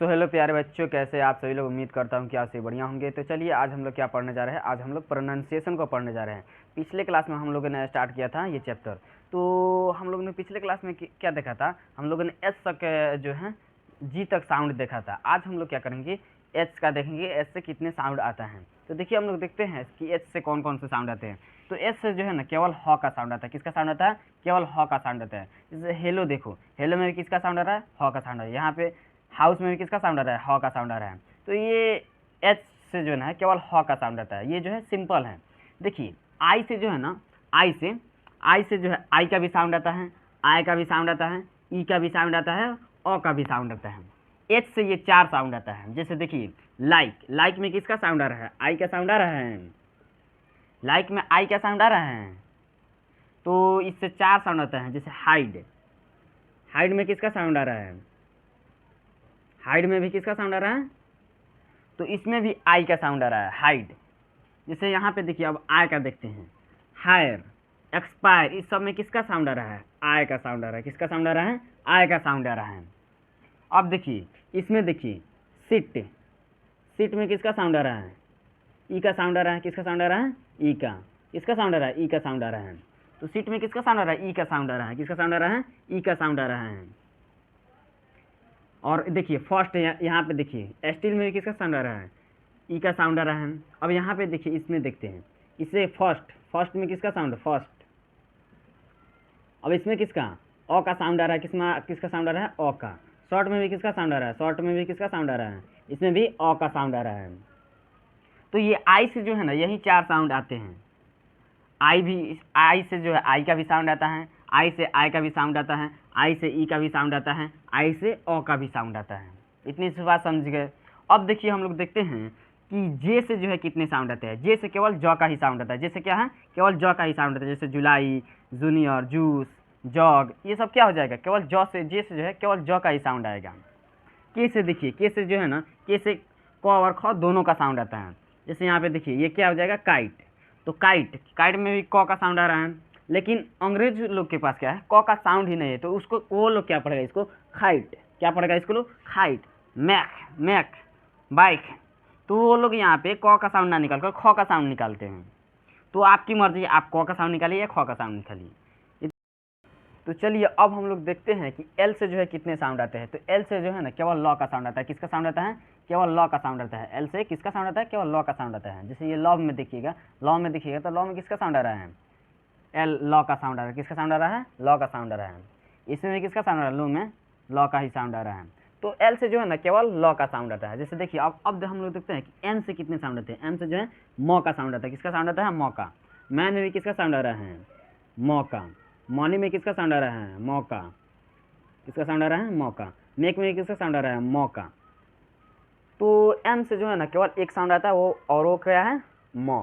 So hello प्यारे बच्चों, कैसे आप सभी लोग। उम्मीद करता हूँ कि आप सभी बढ़िया होंगे। तो चलिए आज हम लोग क्या पढ़ने जा रहे हैं। आज हम लोग प्रोनाउंसिएशन को पढ़ने जा रहे हैं। पिछले क्लास में हम लोगों ने स्टार्ट किया था ये चैप्टर। तो हम लोगों ने पिछले क्लास में क्या देखा था, हम लोगों ने एच तक जो है जी तक साउंड देखा था। आज हम लोग क्या करेंगे, एच का देखेंगे, एच से कितने साउंड आता है। तो देखिए हम लोग देखते हैं कि एच से कौन कौन से साउंड आते हैं। तो एच से जो है ना केवल ह का साउंड आता है। किसका साउंड आता है? केवल ह का साउंड आता है। जैसे हेलो, देखो हेलो में भी किसका साउंड आ रहा है? ह का साउंड आ रहा है। यहाँ पे हाउस में भी किसका साउंड आ रहा है? ह का साउंड आ रहा है। तो ये एच से जो है केवल ह का साउंड आता है। ये जो है सिंपल है। देखिए आई से जो है ना, आई से जो है आई का भी साउंड आता है, आई का भी साउंड आता है, ई का भी साउंड आता है, ओ का भी साउंड आता है। एच से ये 4 साउंड आता है। जैसे देखिए लाइक में किसका साउंड आ रहा है? आई का साउंड आ रहा है। लाइक में आई का साउंड आ रहा है। तो इससे 4 साउंड आता है। जैसे हाइड में किसका साउंड आ रहा है? हाइड में भी किसका साउंड आ रहा है? तो इसमें भी आई का साउंड आ रहा है, हाइड। जैसे यहाँ पे देखिए, अब आई का देखते हैं। हायर, एक्सपायर, इस सब में किसका साउंड आ रहा है? आई का साउंड आ रहा है। किसका साउंड आ रहा है? आई का साउंड आ रहा है। अब देखिए इसमें देखिए सीट में किसका साउंड आ रहा है? ई का साउंड आ रहा है। किसका साउंड आ रहा है? ई का। किसका साउंड आ रहा है? ई का साउंड आ रहा है। तो सीट में किसका साउंड आ रहा है? ई का साउंड आ रहा है। किसका साउंड आ रहा है? ई का साउंड आ रहा है। और देखिए फर्स्ट यहाँ पे देखिए स्टील में किसका साउंड आ रहा है? ई का साउंड आ रहा है। अब यहाँ पे देखिए, इसमें देखते हैं, इससे फर्स्ट में किसका साउंड? फर्स्ट। अब इसमें किसका? ओ का साउंड आ रहा है। किसका साउंड आ रहा है? ओ का। शॉर्ट में भी किसका साउंड आ रहा है? शॉर्ट में भी किसका साउंड आ रहा है? इसमें भी ओ का साउंड आ रहा है। तो ये आई से जो है ना यही 4 साउंड आते हैं। आई से जो है आई का भी साउंड आता है, आई से आई का भी साउंड आता है, आई से ई का भी साउंड आता है, आई से ओ का भी साउंड आता है। इतनी सी बात समझ गए। अब देखिए हम लोग देखते हैं कि जे से जो है कितने साउंड आते हैं। जे से केवल जॉ का ही साउंड आता है। जैसे क्या है? केवल जॉ का ही साउंड आता है। जैसे जुलाई, जूनियर, जूस, जॉग, ये सब क्या हो जाएगा? केवल जे से जो है केवल जॉ का ही साउंड आएगा। के से देखिए, के से जो है ना, के से क और ख दोनों का साउंड आता है। जैसे यहाँ पे देखिए ये क्या हो जाएगा? काइट। तो काइट में भी क का साउंड आ रहा है। लेकिन अंग्रेज लोग के पास क्या है? क का साउंड ही नहीं है। तो उसको वो लोग क्या पढ़ेगा? इसको खाइट। क्या पढ़ेगा इसको लोग? खाइट। Mac, bike. तो वो लोग यहाँ पे क का साउंड ना निकाल कर ख का साउंड निकालते हैं। तो आपकी मर्जी, आप क का साउंड निकालिए या ख का साउंड निकालिए। तो चलिए अब हम लोग देखते हैं कि एल से जो है कितने साउंड आते हैं। तो एल से जो है ना केवल लॉ का साउंड आता है। किसका साउंड आता है? केवल लॉ का साउंड आता है। एल से किसका साउंड आता है? केवल लॉ का साउंड आता है। जैसे ये लॉ में देखिएगा, तो लॉ में किसका साउंड आ रहा है? एल, लॉ का साउंड आ रहा है। किसका साउंड आ रहा है? लॉ का साउंड आ रहा है। इसमें भी किसका साउंड आ रहा है? लो में लॉ का ही साउंड आ रहा है। तो एल से जो है ना केवल लॉ का साउंड आता है। जैसे देखिए अब हम लोग देखते हैं कि एन से कितने साउंड आते हैं। एन से जो है मॉ का साउंड आता है। किसका साउंड आता है? मॉ का। मैन में भी किसका साउंड आ रहा है? मॉ का। मॉनी में किसका साउंड आ रहा है? मॉ का। किसका साउंड आ रहा है? मौका। मेक में किसका साउंड आ रहा है? मौका। तो एम से जो है ना केवल एक साउंड आता है, वो और वो क्या है? मॉ।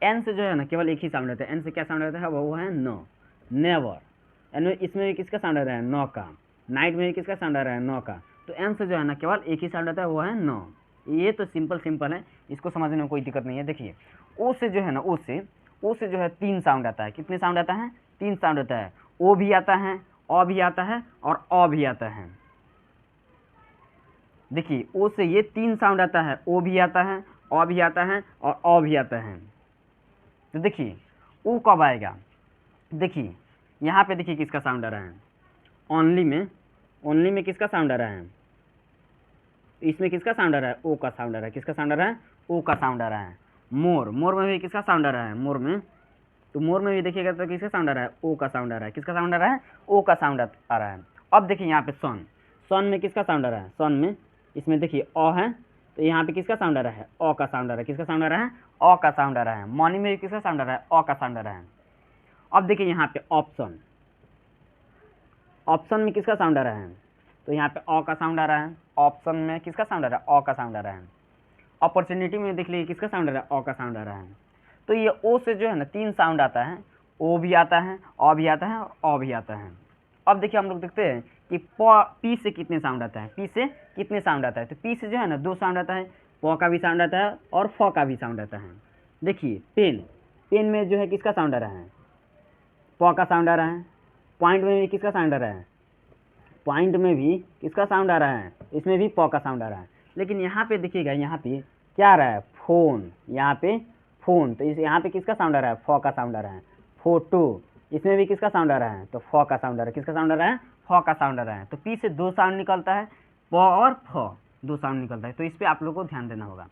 एन से जो है ना केवल एक ही साउंड आता है। एन से क्या साउंड आता है? वो है नो, नेवर। एन में इसमें भी किसका साउंड आ रहा है? नो का। नाइट में भी किसका साउंड आ रहा है? नो का। तो एन से जो है ना केवल एक ही साउंड आता है, वो है नो। ये तो सिंपल है, इसको समझने में कोई दिक्कत नहीं है। देखिए ओ से जो है ना, ओ से जो है 3 साउंड आता है। कितने साउंड आता है? 3 साउंड आता है। ओ भी आता है, अ भी आता है और अ भी आता है। देखिए ओ से ये 3 साउंड आता है। ओ भी आता है, अ भी आता है और अ भी आता है। तो देखिए ओ कब आएगा? देखिए यहाँ पे देखिए किसका साउंड आ रहा है? ओनली में किसका साउंड आ रहा है? इसमें किसका साउंड आ रहा है? ओ का साउंड आ रहा है। किसका साउंड आ रहा है? ओ का साउंड आ रहा है। मोर में भी किसका साउंड आ रहा है? मोर में, तो मोर में भी देखिएगा तो किसका साउंड आ रहा है? ओ का साउंड आ रहा है। किसका साउंड आ रहा है? ओ का साउंड आ रहा है। अब देखिए यहाँ पे सन में किसका साउंड आ रहा है? सन में, इसमें देखिए अ है, तो यहाँ पे किसका साउंड आ रहा है? अ का साउंड आ रहा है। किसका साउंड आ रहा है? अ का साउंड आ रहा है। मॉर्निंग में भी किसका साउंड आ रहा है? अ का साउंड आ रहा है। अब देखिए यहाँ पे ऑप्शन में किसका साउंड आ रहा है? तो यहाँ पे अ का साउंड आ रहा है। ऑप्शन में किसका साउंड आ रहा है? अ का साउंड आ रहा है। अपॉर्चुनिटी में देख लीजिए किसका साउंड आ रहा है? अ का साउंड आ रहा है। तो ये ओ से जो है ना 3 साउंड आता है। ओ भी आता है, अ भी आता है और अ भी आता है। अब देखिए हम लोग देखते हैं कि पी से कितने साउंड आता है। पी से कितने साउंड आता है? तो पी से जो है ना 2 साउंड आता है। प का भी साउंड आता है और फ का भी साउंड आता है। देखिए पेन में जो है किसका साउंड आ रहा है? प का साउंड आ रहा है। पॉइंट में भी किसका साउंड आ रहा है? पॉइंट में भी किसका साउंड आ रहा है, इसमें भी प का साउंड आ रहा है। लेकिन यहाँ पे देखिएगा, यहाँ पे क्या आ रहा है, फोन, यहाँ पे फोन, तो इस यहाँ पे किसका साउंड आ रहा है, फ का साउंड आ रहा है। फोटो, इसमें भी किसका साउंड आ रहा है, तो फ का साउंड आ रहा है। किसका साउंड आ रहा है, फ का साउंड आ रहा है। तो पी से दो साउंड निकलता है, प और फ दो साउंड निकलता है। तो इस पर आप लोग को ध्यान देना होगा।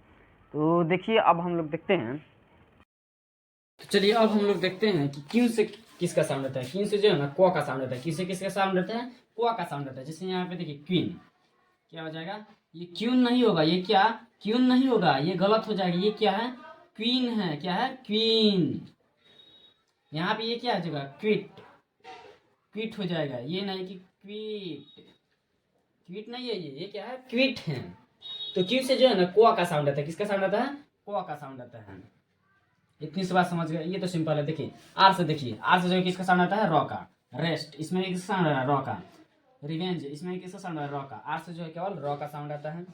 तो देखिए अब हम लोग देखते हैं, तो चलिए अब हम लोग देखते हैं कि क्यों से किसका साउंड आता है। क्यों से जो है ना क का साउंड आता है। किससे किसका साउंड आता है, क का साउंड आता है। जैसे यहाँ पे देखिए क्वीन, क्या हो जाएगा, ये क्यून नहीं होगा, ये क्या क्यून नहीं होगा, ये गलत हो जाएगा। ये क्या है, क्वीन है। क्या है, क्वीन। यहाँ पे ये क्या हो जाएगा, क्विट, क्विट हो जाएगा। ये नहीं कि क्विट, क्विट नहीं है, ये क्या है, क्विट है। तो क्यू से जो है ना क का साउंड आता है। किसका साउंड आता है, क का साउंड आता है। इतनी सी बात समझ गए, ये तो सिंपल है। देखिए आर से, देखिए आर से जो है किसका साउंड आता है, र का। रेस्ट, इसमें भी किसका साउंड आ रहा है, र का। रिवेंज, इसमें भी किसका साउंड आ रहा है, र का। आर से जो है केवल र का साउंड आता है।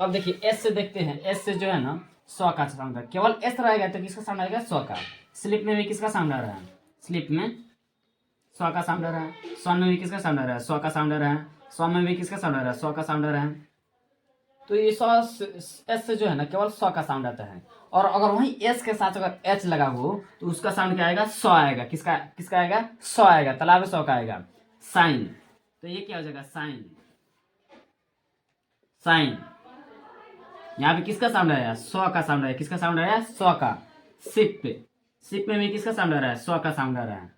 अब देखिए एस से देखते हैं, एस से जो है ना स का साउंड है। केवल एस रहेगा तो किसका साउंड आएगा, स का। स्लिप में भी किसका साउंड आ रहा है, स्लिप में स का साउंड आ रहा है। सन में भी किसका साउंड आ रहा है, स का साउंड आ रहा है। स में भी किसका साउंड आ रहा है, स का साउंड आ रहा है। तो ये एस से जो है ना केवल स का साउंड आता है। और अगर वहीं एस के साथ अगर एच लगा हो तो उसका साउंड क्या आएगा, स आएगा। किसका किसका आएगा, स आएगा। तालाब स का आएगा। साइन, तो ये क्या हो जाएगा, साइन, साइन। यहाँ पे किसका साउंड आया, स का साउंड आया। किसका साउंड आया, स का। सिप, सिप में भी किसका साउंड आ रहा है, स का साउंड आ रहा है।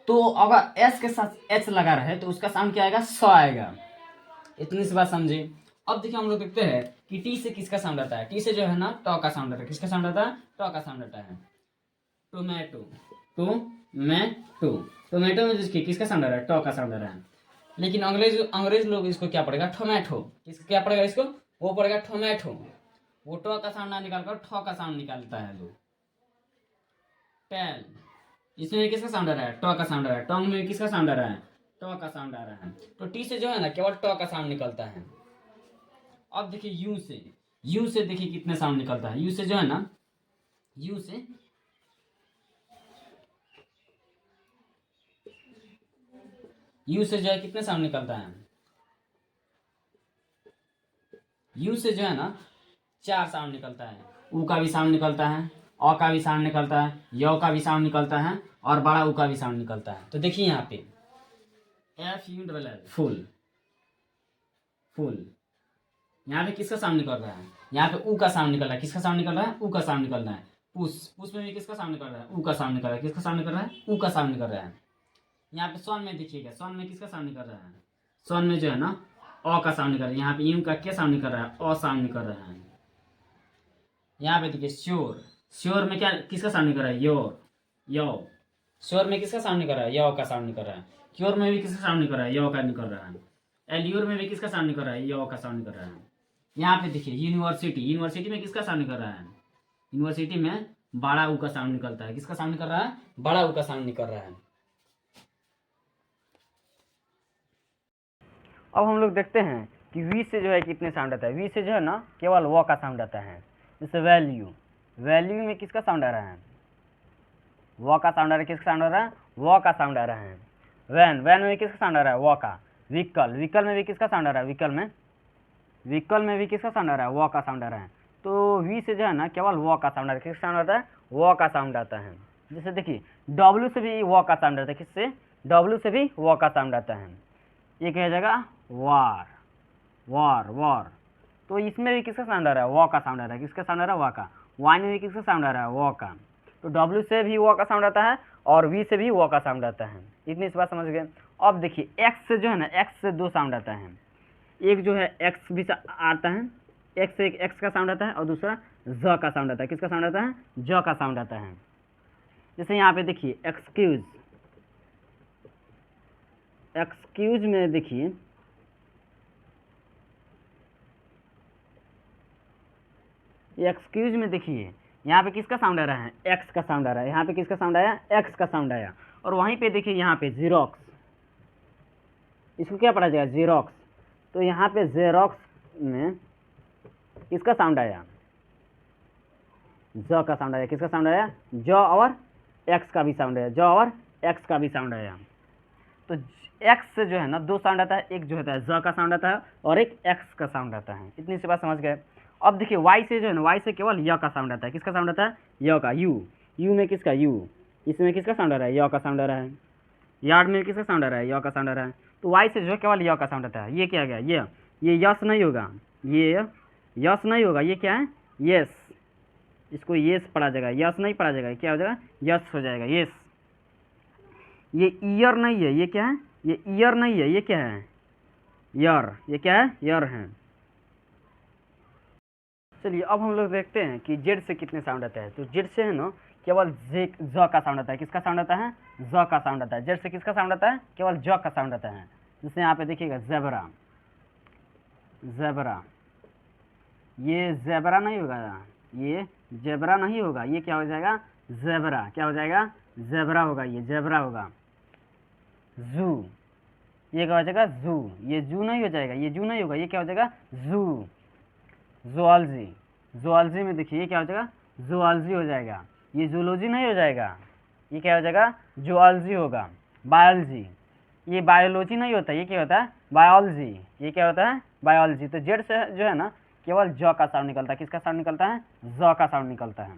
तो अगर एस के साथ एच लगा रहे तो उसका साउंड क्या आएगा, स आएगा। इतनी सी बात समझे। अब देखिए हम लोग देखते हैं कि टी से किसका साउंड आता है। टी से जो है ना ट का साउंड आता है। किसका साउंड आता है, ट का साउंड आता है। टोमेटो, टोमेटो, टोमेटो में जिसकी किसका साउंड आ रहा है, ट का साउंड आ रहा है। लेकिन अंग्रेज लोग इसको क्या पड़ेगा, टोमेटो। किसका क्या पड़ेगा इसको, वो पड़ेगा टोमेटो। वो ट का साउंड ना निकाल कर ठ का साउंड निकालता है लोग। टेल, इसमें किसका साउंड आ रहा है, ट का साउंड आ रहा है। टंग में किसका साउंड आ रहा है, ट का साउंड आ रहा है। तो टी से जो है ना केवल ट का साउंड निकलता है। अब देखिए यू से, यू से देखिए कितने साउंड निकलता है। यू से जो है ना, यू से जो है कितने साउंड निकलता है। यू से जो है ना 4 साउंड निकलता है। ऊ का भी साउंड निकलता है, अ का भी साउंड निकलता है, य का भी साउंड निकलता है और बड़ा ऊ का भी साउंड निकलता है। तो देखिए यहाँ पे F U double L, full, full. यहाँ पे किसका साउंड निकल रहा है, यहाँ पे ऊ का साउंड निकल रहा है। किसका साउंड निकल रहा है, ऊ का साउंड निकल रहा है। पुश, पुश में भी किसका साउंड निकल रहा है, ऊ का साउंड निकल रहा है। किसका साउंड निकल रहा है, ऊ का साउंड निकल रहा है। यहाँ पे सन में देखिएगा, सन में किसका साउंड निकल रहा है, सन में जो है ना अ का साउंड निकल रहा है। यहाँ पे यू का क्या साउंड निकल रहा है, अ साउंड निकल रहा है। यहाँ पे देखिए श्योर, श्योर में क्या किसका साउंड निकल रहा है, योर, यो। श्योर में किसका साउंड निकल रहा है, यो का साउंड निकल रहा है। क्योर में भी किसका साउंड निकल रहा है, यो का निकल रहा है। एल्यूर में भी किसका साउंड निकल रहा है, यो का साउंड निकल रहा है। यहाँ पे देखिए यूनिवर्सिटी, यूनिवर्सिटी में किसका साउंड निकल रहा है, यूनिवर्सिटी में बड़ा ऊ का साउंड निकलता है। किसका साउंड निकल रहा है, बड़ा ऊ का साउंड निकल रहा है। अब हम लोग देखते हैं कि वी से जो है कितने साउंड आता है। वी से जो है ना केवल व का साउंड आता है। जैसे वैल्यू, वैल्यू में किसका साउंड आ रहा है, व का साउंड आ रहा है। किसका साउंड आ रहा है, व का साउंड आ रहा है। वैन, वैन में किसका साउंड आ रहा है, व का। व्हीकल, व्हीकल में भी किसका साउंड आ रहा है, व्हीकल में, व्हीकल में भी किसका साउंड आ रहा है, व का साउंड आ रहा है। तो वी से जो है ना केवल व का साउंड आ रहा है। किसका साउंड आता है, व का साउंड आता है। जैसे देखिए डब्ल्यू से भी व का साउंड आता है। किससे, डब्ल्यू से भी व का साउंड आता है। ये क्या जाएगा, वार, वार, वार। तो इसमें भी किसका साउंड आ रहा है, व का साउंड आ रहा है। किसका साउंड आ रहा है, व का। वाइन में भी किसका साउंड आ रहा है, व का। तो डब्ल्यू से भी व का साउंड आता है और वी से भी व का साउंड आता है। इतनी इस बात समझ गए। अब देखिए एक्स से जो है ना, एक्स से दो साउंड आता है। एक जो है एक्स भी आता है, एक्स से एक एक्स का साउंड आता है और दूसरा ज का साउंड आता है। किसका साउंड आता है, ज का साउंड आता है। जैसे यहाँ पे देखिए एक्सक्यूज, एक्सक्यूज में देखिए एक्सक्यूज में देखिए यहाँ पे किसका साउंड आ रहा है, एक्स का साउंड आ रहा है। यहाँ पे किसका साउंड आया, एक्स का साउंड आया। और वहीं पे देखिए यहाँ पे जीरोक्स, इसको क्या पढ़ा जाएगा, जीरोक्स। तो यहाँ पे जेरोक्स में किसका साउंड आया, ज का साउंड आया। किसका साउंड आया, ज और एक्स का भी साउंड आया, ज और एक्स का भी साउंड आया। तो एक्स से जो है ना दो साउंड आता है, एक जो होता है ज का साउंड आता है और एक एक्स का साउंड आता है। इतनी सी बात समझ गए। अब देखिए वाई से जो है ना, वाई से केवल य का साउंड आता है। किसका साउंड आता है? य का। यू में किसका? यू। इसमें किसका साउंड आ रहा है? य का साउंड आ रहा है। यार्ड में किसका साउंड आ रहा है? य का साउंड आ रहा है। तो वाई से जो है केवल य का साउंड आता है। ये क्या गया? ये यस नहीं होगा, ये यस नहीं होगा, ये क्या है? यस। इसको येस पढ़ा जाएगा, यस नहीं पढ़ा जाएगा। क्या हो जाएगा? यस हो जाएगा, येस। ये ईयर नहीं है, ये क्या है? ये ईयर नहीं है, ये क्या है? यर। ये क्या है? यर है। चलिए अब हम लोग देखते हैं कि जेड से कितने साउंड आते हैं। तो जेड से है ना केवल ज का साउंड आता है। किसका साउंड आता है? ज का साउंड आता है। जेड से किसका साउंड आता है? केवल ज का साउंड आता है। जैसे यहाँ पे देखिएगा ज़ेबरा, ज़ेबरा। ये ज़ेबरा नहीं होगा, ये ज़ेबरा नहीं होगा, ये क्या हो जाएगा? ज़ेबरा। क्या हो जाएगा? ज़ेबरा होगा, ये ज़ेबरा होगा। जू, ये क्या हो जाएगा? जू। ये जू नहीं हो जाएगा, ये जू नहीं होगा, ये क्या हो जाएगा? जू। ज़ूलॉजी, ज़ूलॉजी में देखिए ये क्या हो जाएगा? ज़ूलॉजी हो जाएगा। ये जूलॉजी नहीं हो जाएगा, ये क्या हो जाएगा? ज़ूलॉजी होगा। बायोलॉजी, ये बायोलॉजी नहीं होता, ये क्या होता है? बायोलॉजी। ये क्या होता है? बायोलॉजी। तो जेड से जो है ना केवल ज का साउंड निकलता है। किसका साउंड निकलता है? ज का साउंड निकलता है।